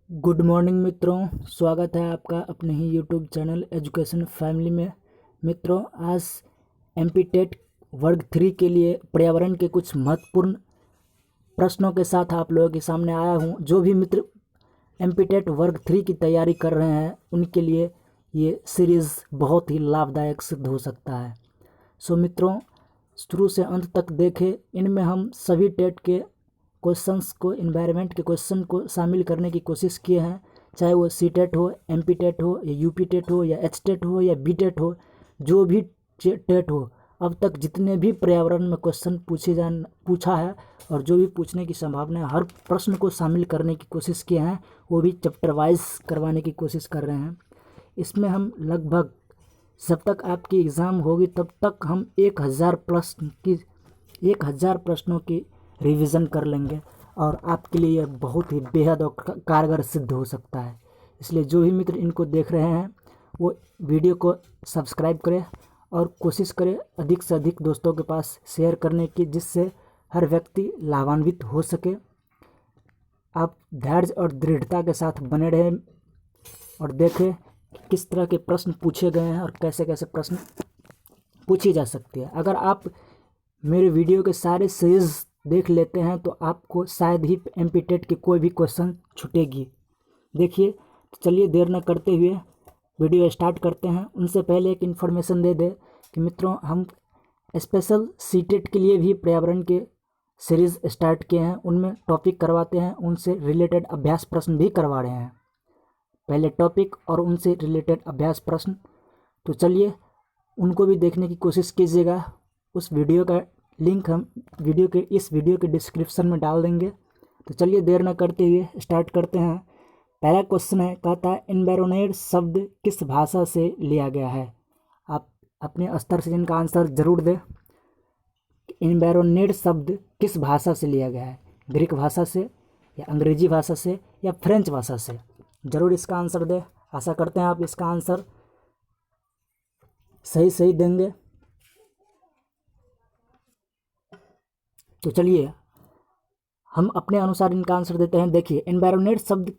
Good morning मित्रों, स्वागत है आपका अपने ही यूट्यूब चैनल एजुकेशन फैमिली में। मित्रों, आज एमपी टेट वर्ग 3 के लिए पर्यावरण के कुछ महत्वपूर्ण प्रश्नों के साथ आप लोगों के सामने आया हूं। जो भी मित्र एमपी टेट वर्ग 3 की तैयारी कर रहे हैं उनके लिए ये सीरीज़ बहुत ही लाभदायक सिद्ध हो सकता है। सो मित्रों, शुरू से अंत तक देखें। इनमें हम सभी टेट के क्वेश्चंस को, इन्वायरमेंट के क्वेश्चन को शामिल करने की कोशिश किए हैं, चाहे वो सी टेट हो, एमपी टेट हो, या यूपी टेट हो, या एच टेट हो, या बी टेट हो, जो भी टेट हो। अब तक जितने भी पर्यावरण में क्वेश्चन पूछा है और जो भी पूछने की संभावना है, हर प्रश्न को शामिल करने की कोशिश किए हैं, वो भी चैप्टर वाइज करवाने की कोशिश कर रहे हैं। इसमें हम लगभग, जब तक आपकी एग्ज़ाम होगी तब तक हम 1000 प्रश्नों की रिवीजन कर लेंगे और आपके लिए यह बहुत ही बेहद और कारगर सिद्ध हो सकता है। इसलिए जो भी मित्र इनको देख रहे हैं वो वीडियो को सब्सक्राइब करें और कोशिश करें अधिक से अधिक दोस्तों के पास शेयर करने की, जिससे हर व्यक्ति लाभान्वित हो सके। आप धैर्य और दृढ़ता के साथ बने रहें और देखें कि किस तरह के प्रश्न पूछे गए हैं और कैसे कैसे प्रश्न पूछी जा सकती है। अगर आप मेरे वीडियो के सारे सीरीज देख लेते हैं तो आपको शायद ही एमपी टेट की कोई भी क्वेश्चन छूटेगी। देखिए, तो चलिए देर न करते हुए वीडियो स्टार्ट करते हैं। उनसे पहले एक इन्फॉर्मेशन दे दें कि मित्रों, हम स्पेशल सी टेट के लिए भी पर्यावरण के सीरीज़ स्टार्ट किए हैं। उनमें टॉपिक करवाते हैं, उनसे रिलेटेड अभ्यास प्रश्न भी करवा रहे हैं। पहले टॉपिक और उनसे रिलेटेड अभ्यास प्रश्न, तो चलिए उनको भी देखने की कोशिश कीजिएगा। उस वीडियो का लिंक हम इस वीडियो के डिस्क्रिप्शन में डाल देंगे। तो चलिए देर न करते हुए स्टार्ट करते हैं। पहला क्वेश्चन है, कहता है एनवायरोनेट शब्द किस भाषा से लिया गया है। आप अपने स्तर से इनका आंसर जरूर दें। एनवायरोनेट शब्द किस भाषा से लिया गया है, ग्रीक भाषा से, या अंग्रेजी भाषा से, या फ्रेंच भाषा से। ज़रूर इसका आंसर दें। आशा करते हैं आप इसका आंसर सही देंगे। तो चलिए हम अपने अनुसार इनका आंसर देते हैं। देखिए, एनवायरोनेट शब्द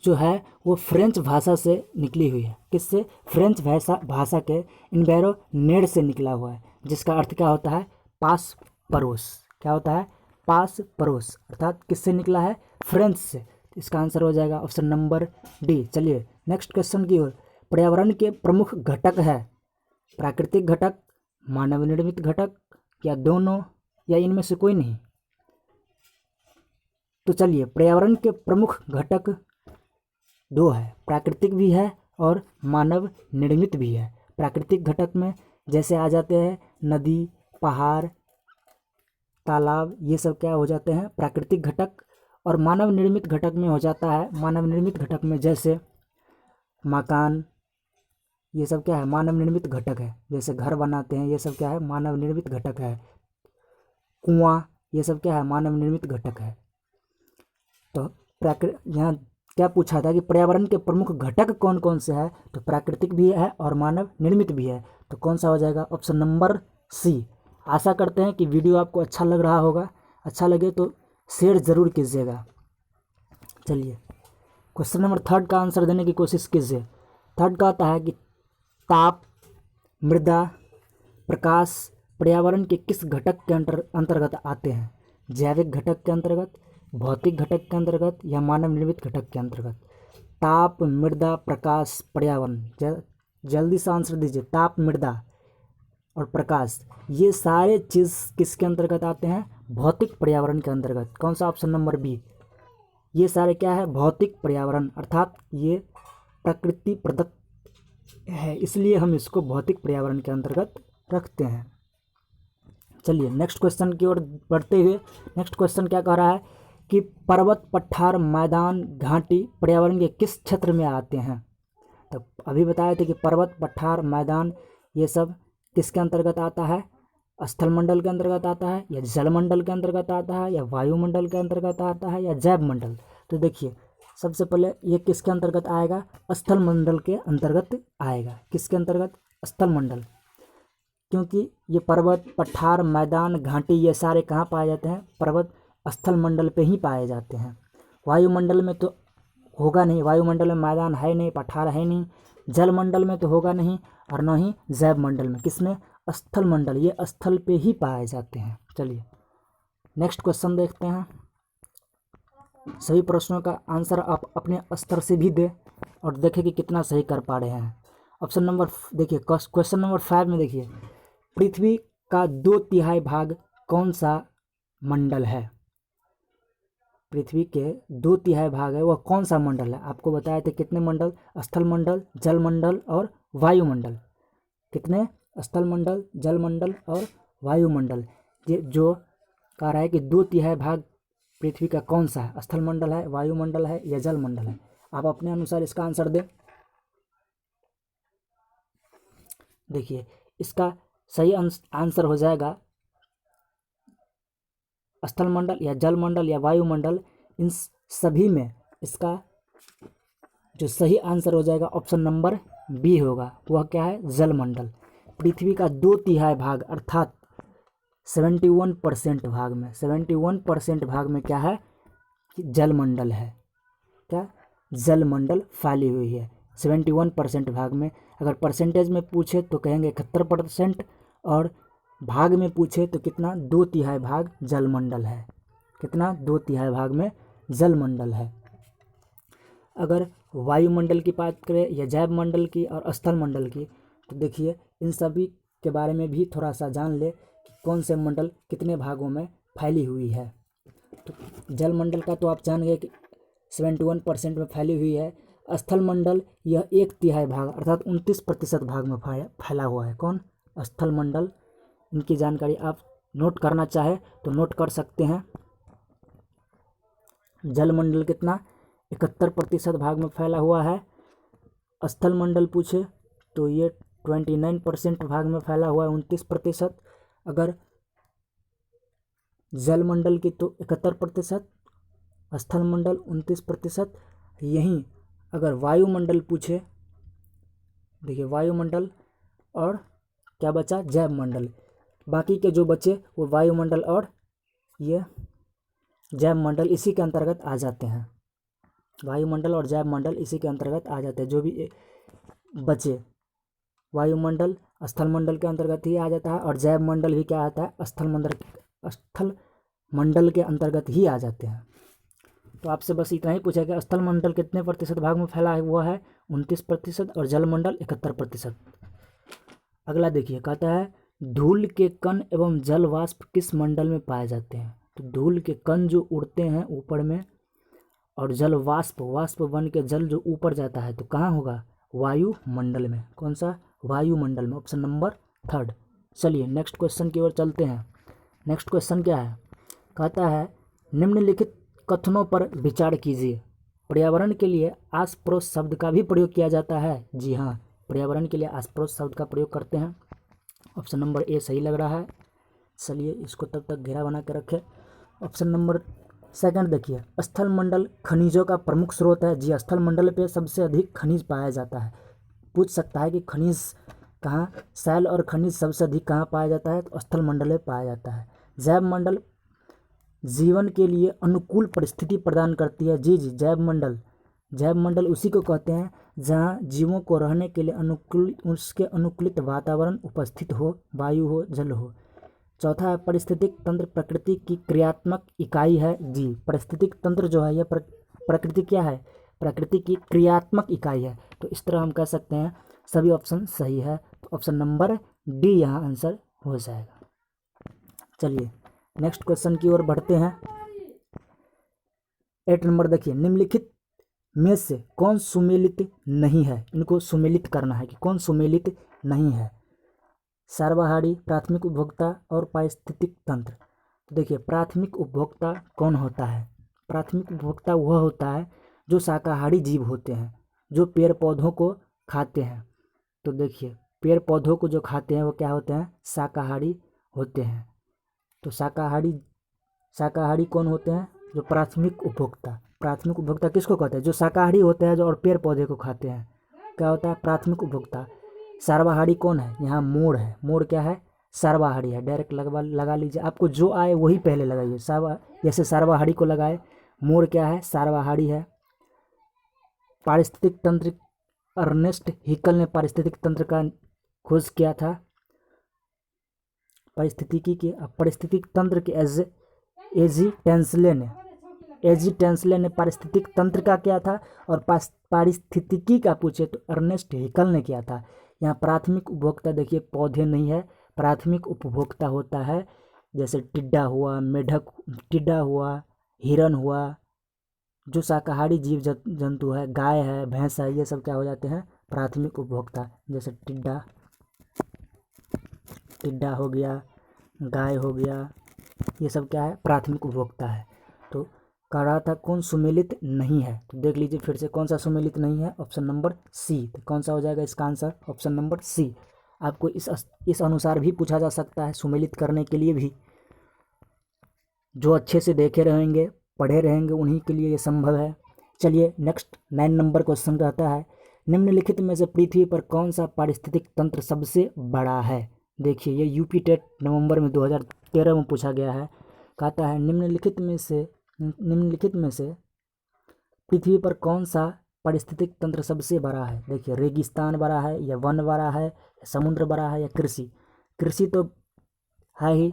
जो है वो फ्रेंच भाषा से निकली हुई है। किससे? फ्रेंच भाषा के एनवायरोनेट से निकला हुआ है, जिसका अर्थ क्या होता है? पास पड़ोस। क्या होता है? पास पड़ोस। अर्थात किससे निकला है? फ्रेंच से। इसका आंसर हो जाएगा ऑप्शन नंबर डी। चलिए नेक्स्ट क्वेश्चन की ओर। पर्यावरण के प्रमुख घटक है प्राकृतिक घटक, मानव निर्मित घटक, या दोनों, या इनमें से कोई नहीं। तो चलिए, पर्यावरण के प्रमुख घटक दो है, प्राकृतिक भी है और मानव निर्मित भी है। प्राकृतिक घटक में जैसे आ जाते हैं नदी, पहाड़, तालाब, ये सब क्या हो जाते हैं? प्राकृतिक घटक। और मानव निर्मित घटक में हो जाता है, मानव निर्मित घटक में जैसे मकान, ये सब क्या है? मानव निर्मित घटक है। जैसे घर बनाते हैं, ये सब क्या है? मानव निर्मित घटक है। कुआं, ये सब क्या है? मानव निर्मित घटक है। तो यहाँ क्या पूछा था कि पर्यावरण के प्रमुख घटक कौन कौन से है, तो प्राकृतिक भी है और मानव निर्मित भी है। तो कौन सा हो जाएगा? Option number C. आशा करते हैं कि वीडियो आपको अच्छा लग रहा होगा। अच्छा लगे तो शेयर ज़रूर कीजिएगा। चलिए क्वेश्चन नंबर 3 का आंसर देने की कोशिश कीजिए। 3 का आता है कि ताप, मृदा, प्रकाश पर्यावरण के किस घटक के अंतर्गत आते हैं? जैविक घटक के अंतर्गत, भौतिक घटक के अंतर्गत, या मानव निर्मित घटक के अंतर्गत? ताप, मृदा, प्रकाश, पर्यावरण, जल्दी से आंसर दीजिए। ताप, मृदा और प्रकाश, ये सारे चीज़ किसके अंतर्गत आते हैं? भौतिक पर्यावरण के अंतर्गत। कौन सा? Option number B. ये सारे क्या है? भौतिक पर्यावरण, अर्थात ये प्रकृति प्रदत्त है, इसलिए हम इसको भौतिक पर्यावरण के अंतर्गत रखते हैं। चलिए नेक्स्ट क्वेश्चन की ओर बढ़ते हुए, नेक्स्ट क्वेश्चन क्या कह रहा है कि पर्वत, पठार, मैदान, घाटी पर्यावरण के किस क्षेत्र में आते हैं? तो अभी बताए थे कि पर्वत, पठार, मैदान ये सब किसके अंतर्गत आता है? स्थल मंडल के अंतर्गत आता है, या जलमंडल के अंतर्गत आता है, या वायुमंडल के अंतर्गत आता है, या जैव मंडल? तो देखिए, सबसे पहले ये किसके अंतर्गत आएगा? स्थल मंडल के अंतर्गत आएगा। किसके अंतर्गत? स्थल मंडल। क्योंकि ये पर्वत, पठार, मैदान, घाटी ये सारे कहाँ पाए जाते हैं? पर्वत स्थल मंडल पे ही पाए जाते हैं। वायुमंडल में तो होगा नहीं, वायुमंडल में मैदान है नहीं, पठार है नहीं, जलमंडल में तो होगा नहीं, और न ही जैव मंडल में। किसमें? स्थल मंडल, ये स्थल पे ही पाए जाते हैं। चलिए नेक्स्ट क्वेश्चन देखते हैं। सभी प्रश्नों का आंसर आप अपने स्तर से भी दें और देखें कि कितना सही कर पा रहे हैं। ऑप्शन नंबर देखिए, क्वेश्चन नंबर 5 में देखिए, पृथ्वी का 2/3 भाग कौन सा मंडल है? पृथ्वी के 2/3 भाग है वह कौन सा मंडल है? आपको बताए थे कितने मंडल? स्थल मंडल, जल मंडल और वायुमंडल। कितने? स्थल मंडल, जल मंडल और वायुमंडल। ये जो कह रहा है कि 2/3 भाग पृथ्वी का कौन सा है? स्थल मंडल है, वायुमंडल है या जल मंडल है? आप अपने अनुसार इसका आंसर दें। देखिए इसका सही आंसर हो जाएगा स्थल मंडल या जल मंडल या वायुमंडल। इन सभी में इसका जो सही आंसर हो जाएगा ऑप्शन नंबर बी होगा। वह क्या है? जल मंडल। पृथ्वी का 2/3 भाग अर्थात 71% भाग में, 71% भाग में क्या है? कि जल मंडल है। क्या? जल मंडल फैली हुई है 71% भाग में। अगर परसेंटेज में पूछे तो कहेंगे 71%, और भाग में पूछे तो कितना? 2/3 भाग जल मंडल है। कितना? 2/3 भाग में जल मंडल है। अगर वायुमंडल की बात करें या जैव मंडल की और स्थल मंडल की, तो देखिए इन सभी के बारे में भी थोड़ा सा जान ले कि कौन से मंडल कितने भागों में फैली हुई है। तो जल मंडल का तो आप जान गए कि 71% में फैली हुई है। स्थल मंडल यह 1/3 भाग अर्थात 29% भाग में फैला हुआ है। कौन? स्थल मंडल। इनकी जानकारी आप नोट करना चाहे तो नोट कर सकते हैं। जल मंडल कितना? 71% भाग में फैला हुआ है। स्थल मंडल पूछे तो ये 29% भाग में फैला हुआ है, 29%। अगर जल मंडल की तो 71%, स्थल मंडल 29%। यहीं अगर वायुमंडल पूछे, देखिए वायुमंडल और क्या बचा? जैव मंडल। बाकी के जो बचे वो वायुमंडल और ये जैव मंडल इसी के अंतर्गत आ जाते हैं। वायुमंडल और जैव मंडल इसी के अंतर्गत आ जाते हैं। जो भी बचे वायुमंडल स्थल मंडल के अंतर्गत ही आ जाता है, और जैव मंडल भी क्या आता है? स्थल मंडल के अंतर्गत ही आ जाते हैं। तो आपसे बस इतना ही पूछा कि स्थल मंडल कितने प्रतिशत भाग में फैला हुआ है? 29%, और जल मंडल 71%। अगला देखिए, कहता है धूल के कण एवं जल वाष्प किस मंडल में पाए जाते हैं? तो धूल के कण जो उड़ते हैं ऊपर में, और जल वाष्प बन के जल जो ऊपर जाता है तो कहाँ होगा? वायुमंडल में। कौन सा? वायुमंडल में। Option number 3। चलिए नेक्स्ट क्वेश्चन की ओर चलते हैं। नेक्स्ट क्वेश्चन क्या है? कहता है निम्नलिखित कथनों पर विचार कीजिए। पर्यावरण के लिए आस पड़ोस शब्द का भी प्रयोग किया जाता है। जी हाँ, पर्यावरण के लिए आस पड़ोस शब्द का प्रयोग करते हैं। ऑप्शन नंबर ए सही लग रहा है। चलिए इसको तब तक घेरा बना के रखें। ऑप्शन नंबर 2 देखिए, स्थल मंडल खनिजों का प्रमुख स्रोत है। जी, स्थल मंडल पे सबसे अधिक खनिज पाया जाता है। पूछ सकता है कि खनिज कहाँ, शैल और खनिज सबसे अधिक कहाँ पाया जाता है? तो स्थल मंडल में पाया जाता है। जैव मंडल जीवन के लिए अनुकूल परिस्थिति प्रदान करती है। जी, जैव मंडल उसी को कहते हैं जहाँ जीवों को रहने के लिए उसके अनुकूलित वातावरण उपस्थित हो, वायु हो, जल हो। चौथा है पारिस्थितिक तंत्र प्रकृति की क्रियात्मक इकाई है। जी, पारिस्थितिक तंत्र जो है यह प्रकृति क्या है? प्रकृति की क्रियात्मक इकाई है। तो इस तरह हम कह सकते हैं सभी ऑप्शन सही है। तो ऑप्शन नंबर डी यहाँ आंसर हो जाएगा। चलिए नेक्स्ट क्वेश्चन की ओर बढ़ते हैं। 8 नंबर देखिए, निम्नलिखित में से कौन सुमेलित नहीं है? इनको सुमेलित करना है कि कौन सुमेलित नहीं है। सर्वहारी, प्राथमिक उपभोक्ता और पारिस्थितिक तंत्र। तो देखिए प्राथमिक उपभोक्ता कौन होता है? प्राथमिक उपभोक्ता वह होता है जो शाकाहारी जीव होते हैं, जो पेड़ पौधों को खाते हैं। तो देखिए पेड़ पौधों को जो खाते हैं वो क्या होते हैं? शाकाहारी होते हैं। तो शाकाहारी कौन होते हैं? जो प्राथमिक उपभोक्ता। प्राथमिक उपभोक्ता किसको कहते हैं? जो शाकाहारी होते हैं जो और पेड़ पौधे को खाते हैं, क्या होता है? प्राथमिक उपभोक्ता। सर्वाहारी कौन है? यहाँ मोर है। मोर क्या है? सर्वाहारी है। डायरेक्ट लगा लीजिए, आपको जो आए वही पहले लगाइए। जैसे सर्वाहारी को लगाए, मोर क्या है? सर्वाहारी है। पारिस्थितिक तंत्र, अर्नेस्ट हिकल ने पारिस्थितिक तंत्र का खोज किया था। पारिस्थितिक तंत्र के एजी टेंसले ने पारिस्थितिक तंत्र का किया था, और पारिस्थितिकी का पूछे तो अर्नेस्ट हिकल ने किया था। यहाँ प्राथमिक उपभोक्ता देखिए पौधे नहीं है, प्राथमिक उपभोक्ता होता है जैसे टिड्डा हुआ, मेढक टिड्डा हुआ, हिरन हुआ, जो शाकाहारी जीव जंतु है, गाय है, भैंस है, ये सब क्या हो जाते हैं प्राथमिक उपभोक्ता। जैसे टिड्डा हो गया, गाय हो गया, ये सब क्या है प्राथमिक उपभोक्ता है। तो कह रहा था कौन सुमेलित नहीं है, तो देख लीजिए फिर से कौन सा सुमेलित नहीं है, ऑप्शन नंबर सी। तो कौन सा हो जाएगा इसका आंसर, ऑप्शन नंबर सी। आपको इस अनुसार भी पूछा जा सकता है, सुमेलित करने के लिए भी। जो अच्छे से देखे रहेंगे, पढ़े रहेंगे, उन्हीं के लिए ये संभव है। चलिए नेक्स्ट 9 नंबर क्वेश्चन कहता है निम्नलिखित में से पृथ्वी पर कौन सा पारिस्थितिक तंत्र सबसे बड़ा है। देखिए ये यूपी टेट नवंबर में 2013 में पूछा गया है। कहता है निम्नलिखित में से पृथ्वी पर कौन सा पारिस्थितिक तंत्र सबसे बड़ा है। देखिए रेगिस्तान बड़ा है, या वन बड़ा है, या समुद्र बड़ा है, या कृषि तो है ही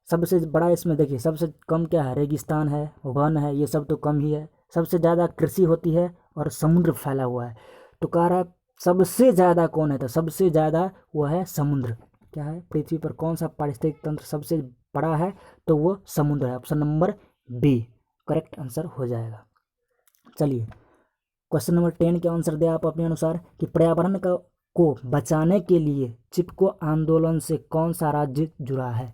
सबसे बड़ा। इसमें देखिए सबसे कम क्या है, रेगिस्तान है, वन है, ये सब तो कम ही है। सबसे ज़्यादा कृषि होती है और समुद्र फैला हुआ है। तो कह रहा है सबसे ज़्यादा कौन है, तो सबसे ज़्यादा वो है समुद्र। क्या है, पृथ्वी पर कौन सा पारिस्थितिक तंत्र सबसे बड़ा है, तो वो समुद्र है। Option number B correct answer हो जाएगा। चलिए क्वेश्चन नंबर 10 के आंसर दे आप अपने अनुसार कि पर्यावरण को बचाने के लिए चिपको आंदोलन से कौन सा राज्य जुड़ा है।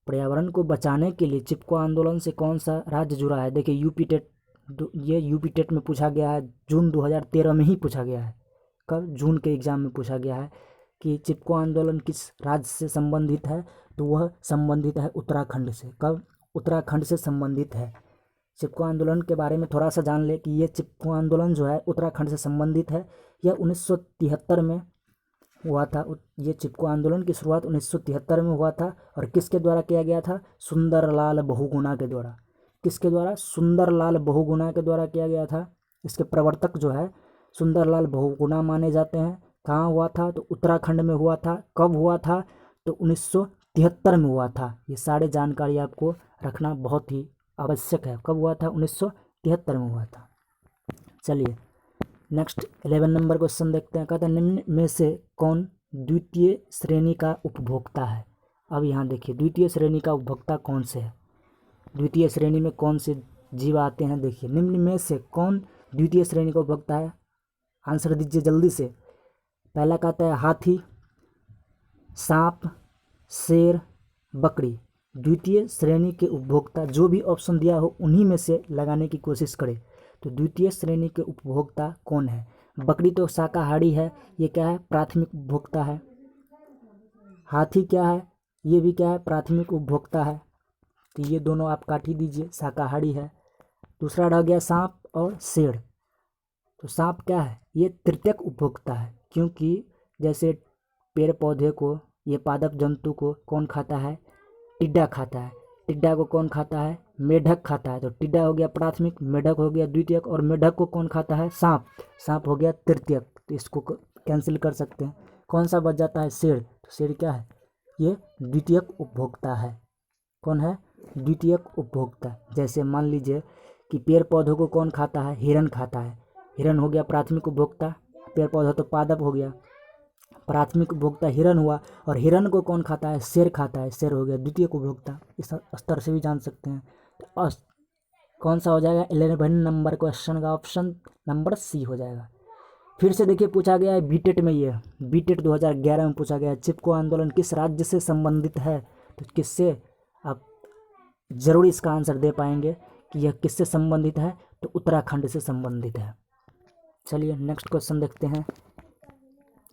पर्यावरण को बचाने के लिए चिपको आंदोलन से कौन सा राज्य जुड़ा है। देखिए यूपी टेट में पूछा गया है, जून 2013 में ही पूछा गया है। कब, जून के एग्जाम में पूछा गया है कि चिपको आंदोलन किस राज्य से संबंधित है, तो वह संबंधित है उत्तराखंड से। कब, उत्तराखंड से संबंधित है। चिपको आंदोलन के बारे में थोड़ा सा जान ले कि ये चिपको आंदोलन जो है उत्तराखंड से संबंधित है। यह 1973 में हुआ था। ये चिपको आंदोलन की शुरुआत 1973 में हुआ था, और किसके द्वारा किया गया था, सुंदरलाल बहुगुणा के द्वारा। किसके द्वारा, सुंदरलाल बहुगुणा के द्वारा किया गया था। इसके प्रवर्तक जो है सुंदरलाल बहुगुणा माने जाते हैं। कहाँ हुआ था, तो उत्तराखंड में हुआ था। कब हुआ था, तो 1973 में हुआ था। ये सारे जानकारी आपको रखना बहुत ही आवश्यक है। कब हुआ था, 1973 में हुआ था। चलिए नेक्स्ट 11 नंबर क्वेश्चन देखते हैं। कहता है निम्न में से कौन द्वितीय श्रेणी का उपभोक्ता है। अब यहाँ देखिए द्वितीय श्रेणी का उपभोक्ता कौन से है, द्वितीय श्रेणी में कौन से जीव आते हैं। देखिए निम्न में से कौन द्वितीय श्रेणी का उपभोक्ता है, आंसर दीजिए जल्दी से। पहला कहता है हाथी, सांप, शेर, बकरी। द्वितीय श्रेणी के उपभोक्ता, जो भी ऑप्शन दिया हो उन्हीं में से लगाने की कोशिश करें। तो द्वितीय श्रेणी के उपभोक्ता कौन है। बकरी तो शाकाहारी है, ये क्या है, प्राथमिक उपभोक्ता है। हाथी क्या है, ये भी क्या है, प्राथमिक उपभोक्ता है। तो ये दोनों आप काट ही दीजिए, शाकाहारी है। दूसरा रह गया सांप और शेर। तो सांप क्या है, ये तृतीयक उपभोक्ता है, क्योंकि जैसे पेड़ पौधे को, ये पादप जंतु को कौन खाता है, टिड्डा खाता है। टिड्डा को कौन खाता है, मेढक खाता है। तो टिड्डा हो गया प्राथमिक, मेढक हो गया द्वितीयक, और मेढक को कौन खाता है, सांप। सांप हो गया तृतीयक। तो इसको कैंसिल कर सकते हैं। कौन सा बच जाता है, शेर। तो शेर क्या है, ये द्वितीयक उपभोक्ता है। कौन है, द्वितीयक उपभोक्ता। जैसे मान लीजिए कि पेड़ पौधों को कौन खाता है, हिरन खाता है। हिरन हो गया प्राथमिक उपभोक्ता, पेड़ पौधा तो पादप हो गया। प्राथमिक उपभोक्ता हिरन हुआ, और हिरन को कौन खाता है, शेर खाता है। शेर हो गया द्वितीय उपभोक्ता। इस स्तर से भी जान सकते हैं। तो कौन सा हो जाएगा 11 नंबर क्वेश्चन का ऑप्शन नंबर सी हो जाएगा। फिर से देखिए पूछा गया है बीटेट में, ये बीटेट 2011 में पूछा गया है चिपको आंदोलन किस राज्य से संबंधित है। तो किससे, आप जरूर इसका आंसर दे पाएंगे कि यह किससे संबंधित है, तो उत्तराखंड से संबंधित है। चलिए नेक्स्ट क्वेश्चन देखते हैं।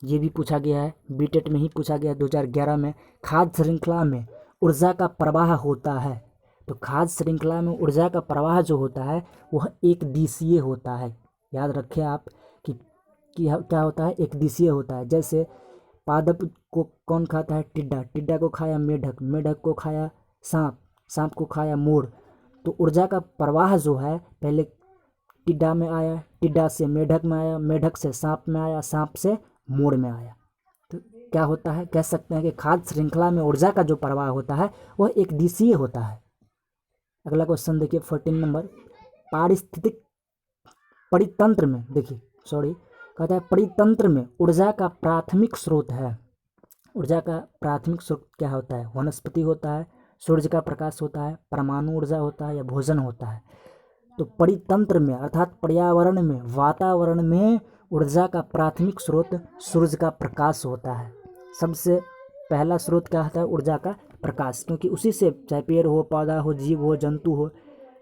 ये भी पूछा गया है, बीटेट में ही पूछा गया 2011 में। खाद्य श्रृंखला में ऊर्जा का प्रवाह होता है। तो खाद्य श्रृंखला में ऊर्जा का प्रवाह जो होता है वह एक दिशीय होता है। याद रखें आप कि क्या होता है, एक दिशीय होता है। जैसे पादप को कौन खाता है, टिड्डा। टिड्डा को खाया मेढक, मेढक को खाया सांप, सांप को खाया मोर। तो ऊर्जा का प्रवाह जो है पहले टिड्डा में आया, टिड्डा से मेढक में आया, मेढक से सांप में आया, सांप से मोर में आया। तो क्या होता है, कह सकते हैं कि खाद्य श्रृंखला में ऊर्जा का जो प्रवाह होता है वह एक दिशीय होता है। अगला क्वेश्चन देखिए 14 नंबर, पारिस्थितिक परितंत्र में, देखिए कहता है परितंत्र में ऊर्जा का प्राथमिक स्रोत है। ऊर्जा का प्राथमिक स्रोत क्या होता है, वनस्पति होता है, सूर्य का प्रकाश होता है, परमाणु ऊर्जा होता है या भोजन होता है। तो परितंत्र में अर्थात पर्यावरण में, वातावरण में ऊर्जा का प्राथमिक स्रोत सूर्य का प्रकाश होता है। सबसे पहला स्रोत क्या होता है, ऊर्जा का प्रकाश, क्योंकि उसी से चाहे पेड़ हो, पौधा हो, जीव हो, जंतु हो,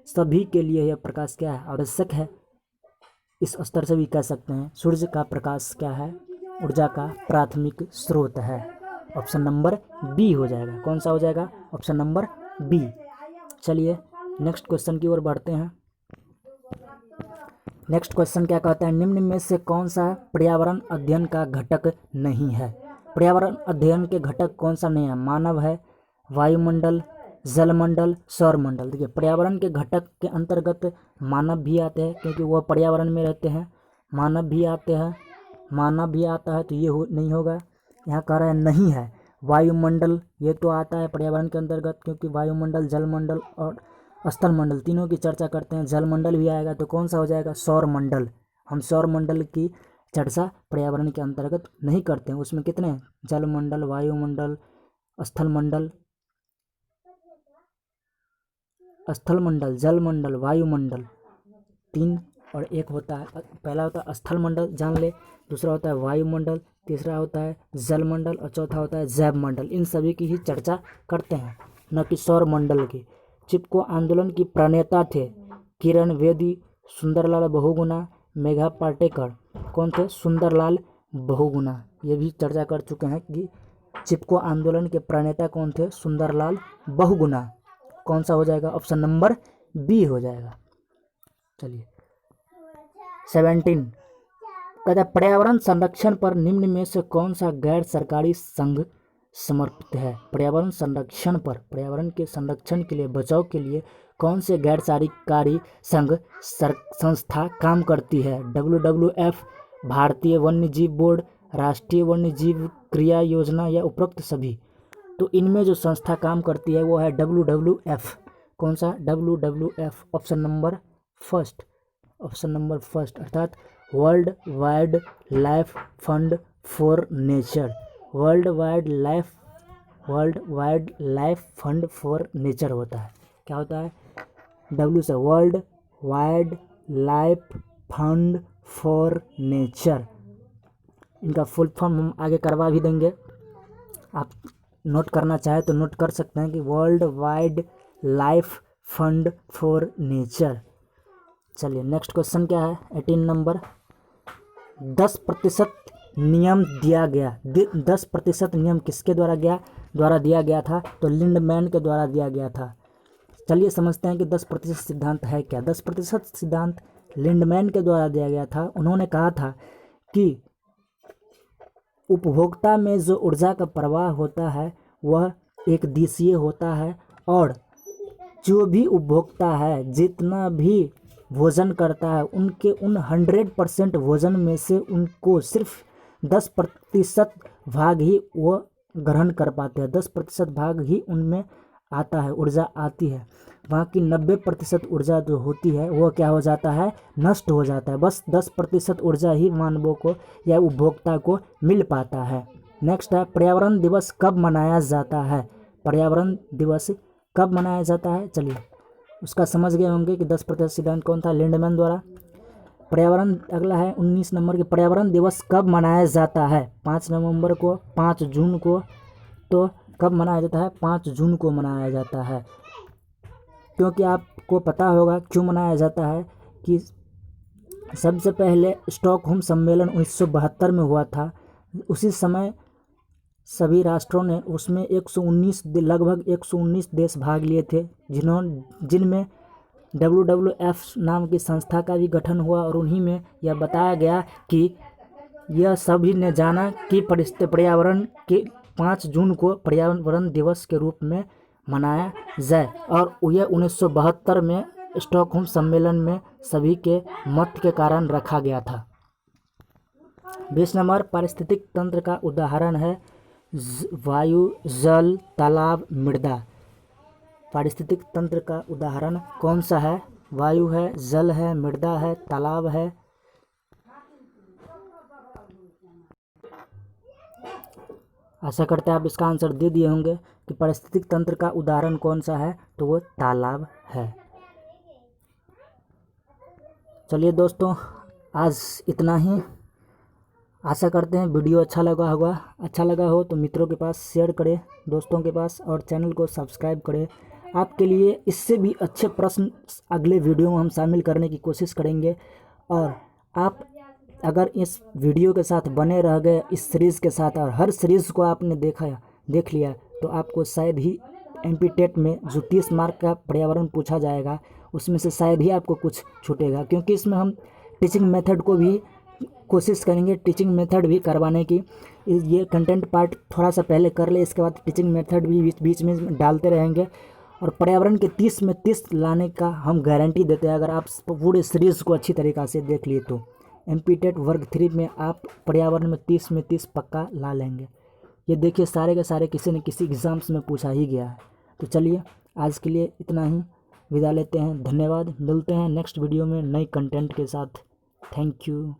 सभी के लिए यह प्रकाश क्या है, आवश्यक है। इस स्तर से भी कह सकते हैं सूर्य का प्रकाश क्या है, ऊर्जा का प्राथमिक स्रोत है। ऑप्शन नंबर बी हो जाएगा। कौन सा हो जाएगा, ऑप्शन नंबर बी। चलिए नेक्स्ट क्वेश्चन की ओर बढ़ते हैं। नेक्स्ट क्वेश्चन क्या कहता है, निम्न में से कौन सा पर्यावरण अध्ययन का घटक नहीं है। पर्यावरण अध्ययन के घटक कौन सा नहीं है, मानव है, वायुमंडल, जलमंडल, सौरमंडल। देखिए पर्यावरण के घटक के अंतर्गत मानव भी आते हैं, क्योंकि वह पर्यावरण में रहते हैं। मानव भी आते हैं, मानव भी आता है, तो ये नहीं होगा। यहाँ कह रहा है नहीं है। वायुमंडल ये तो आता है पर्यावरण के अंतर्गत, क्योंकि वायुमंडल, जलमंडल और स्थलमंडल तीनों की चर्चा करते हैं। जलमंडल भी आएगा, तो कौन सा हो जाएगा, सौरमंडल। हम सौरमंडल की चर्चा पर्यावरण के अंतर्गत नहीं करते हैं। उसमें कितने हैं, जलमंडल, वायुमंडल, स्थलमंडल, स्थलमंडल, जलमंडल, वायुमंडल, तीन और एक होता है। पहला होता है स्थलमंडल, जान ले, दूसरा होता है वायुमंडल, तीसरा होता है जलमंडल और चौथा होता है जैवमंडल। इन सभी की ही चर्चा करते हैं, न कि सौरमंडल की। चिपको आंदोलन की प्रणेता थे किरण बेदी, सुंदरलाल बहुगुणा, मेघा पाटेकर। कौन थे, सुंदरलाल बहुगुणा। ये भी चर्चा कर चुके हैं कि चिपको आंदोलन के प्रणेता कौन थे, सुंदरलाल बहुगुणा। कौन सा हो जाएगा, ऑप्शन नंबर बी हो जाएगा। चलिए 17 कहता है पर्यावरण संरक्षण पर निम्न में से कौन सा गैर सरकारी संघ समर्पित है। पर्यावरण संरक्षण पर, पर्यावरण के संरक्षण के लिए, बचाव के लिए कौन से गैर सरकारी संघ संस्था काम करती है। WWF, भारतीय वन्य जीव बोर्ड, राष्ट्रीय वन्य जीव क्रिया योजना या उपरोक्त सभी। तो इनमें जो संस्था काम करती है वो है WWF। कौन सा, WWF, option number first, option number first, अर्थात world wide life fund for nature. World wide life fund for nature होता है। क्या होता है, W से world wide life fund for nature. इनका फुल फॉर्म हम आगे करवा भी देंगे, आप नोट करना चाहे तो नोट कर सकते हैं कि world wide life fund for nature. चलिए नेक्स्ट क्वेश्चन क्या है, 18 नंबर, 10% नियम दिया गया। 10% नियम किसके द्वारा दिया गया था, तो लिंडमैन के द्वारा दिया गया था। चलिए समझते हैं कि 10% सिद्धांत है क्या। 10% सिद्धांत लिंडमैन के द्वारा दिया गया था। उन्होंने कहा था कि उपभोक्ता में जो ऊर्जा का प्रवाह होता है वह एक दिशीय होता है, और जो भी उपभोक्ता है जितना भी भोजन करता है उनके उन 100% भोजन में से उनको सिर्फ 10% भाग ही वो ग्रहण कर पाते हैं। 10% भाग ही उनमें आता है, ऊर्जा आती है। बाकी 90% ऊर्जा जो होती है वो क्या हो जाता है, नष्ट हो जाता है। बस 10% ऊर्जा ही मानवों को या उपभोक्ता को मिल पाता है। नेक्स्ट है, पर्यावरण दिवस कब मनाया जाता है। पर्यावरण दिवस कब मनाया जाता है, चलिए उसका समझ गए होंगे कि 10% सिद्धांत कौन था, लिंडमैन द्वारा। पर्यावरण अगला है 19 नंबर के, पर्यावरण दिवस कब मनाया जाता है। 5 नवंबर को, 5 जून को। तो कब मनाया जाता है, 5 जून को मनाया जाता है। क्योंकि आपको पता होगा क्यों मनाया जाता है कि सबसे पहले स्टॉकहोम सम्मेलन 1972 में हुआ था। उसी समय सभी राष्ट्रों ने उसमें 119 लगभग 119 देश भाग लिए थे, जिनमें WWF नाम की संस्था का भी गठन हुआ। और उन्हीं में यह बताया गया कि यह सभी ने जाना कि पर्यावरण के 5 जून को पर्यावरण दिवस के रूप में मनाया जाए। और यह 1972 में स्टॉकहोम सम्मेलन में सभी के मत के कारण रखा गया था। 20 नंबर, पारिस्थितिक तंत्र का उदाहरण है वायु, जल, तालाब, मृदा। पारिस्थितिक तंत्र का उदाहरण कौन सा है? वायु है, जल है, मृदा है, तालाब है। आशा करते हैं आप इसका आंसर दे दिए होंगे कि पारिस्थितिक तंत्र का उदाहरण कौन सा है, तो वो तालाब है। चलिए दोस्तों, आज इतना ही। आशा करते हैं वीडियो अच्छा लगा हो तो मित्रों के पास शेयर करें, दोस्तों के पास, और चैनल को सब्सक्राइब करें। आपके लिए इससे भी अच्छे प्रश्न अगले वीडियो में हम शामिल करने की कोशिश करेंगे। और आप अगर इस वीडियो के साथ बने रह गए, इस सीरीज़ के साथ, और हर सीरीज़ को आपने देख लिया, तो आपको शायद ही MP टेट में जो 30 मार्क का पर्यावरण पूछा जाएगा उसमें से शायद ही आपको कुछ छूटेगा, क्योंकि इसमें हम टीचिंग मेथड को भी कोशिश करेंगे, टीचिंग मेथड भी करवाने की। ये कंटेंट पार्ट थोड़ा सा पहले कर ले, इसके बाद टीचिंग मेथड भी बीच में डालते रहेंगे। और पर्यावरण के 30 में 30 लाने का हम गारंटी देते हैं, अगर आप पूरे सीरीज़ को अच्छी तरीक़ा से देख लिए तो। MP टेट वर्ग 3 में आप पर्यावरण में 30 में 30 पक्का ला लेंगे। ये देखिए, सारे के सारे किसी न किसी एग्ज़ाम्स में पूछा ही गया है। तो चलिए, आज के लिए इतना ही, विदा लेते हैं। धन्यवाद, मिलते हैं नेक्स्ट वीडियो में नई कंटेंट के साथ। Thank you.